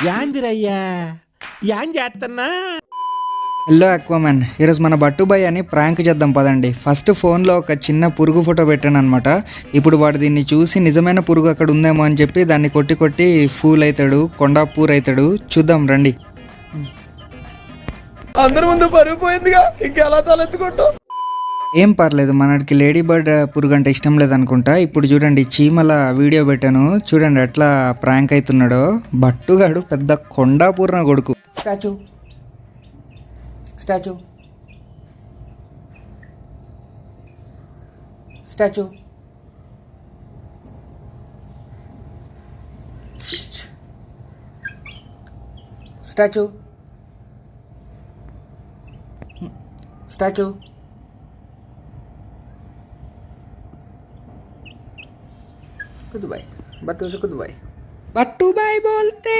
యాందిరయ్యా an చేస్తున్నా. Hello అక్వామన్, ఈరోజు మన బట్టుబాయ్ అని ప్రాంక్ చేద్దాం పదండి. ఫస్ట్ ఫోన్లో ఒక చిన్న పురుగు ఫోటో పెట్టాను అనమాట. ఇప్పుడు వాడు దీన్ని చూసి నిజమైన పురుగు అక్కడ ఉందేమో అని చెప్పి దాన్ని కొట్టి కొట్టి ఫూల్ అవుతాడు, కొండాపూర్ అవుతాడు. చూద్దాం రండి. అందరి ముందు పరుగు పోయిందిగా, ఇంకెలా తలెత్తుకుంటావు? ఏం పర్లేదు, మనకి లేడీ బర్డ్ పురుగు అంటే ఇష్టం లేదనుకుంటా. ఇప్పుడు చూడండి, చీమల వీడియో పెట్టాను, చూడండి ఎట్లా ప్రాంక్ అవుతున్నాడో. బట్టుగాడు పెద్ద కొండాపూర్ నా కొడుకు. Statue statue statue statue statue कुछ भाई बत्तू से कुछ भाई बट्टू भाई बोलते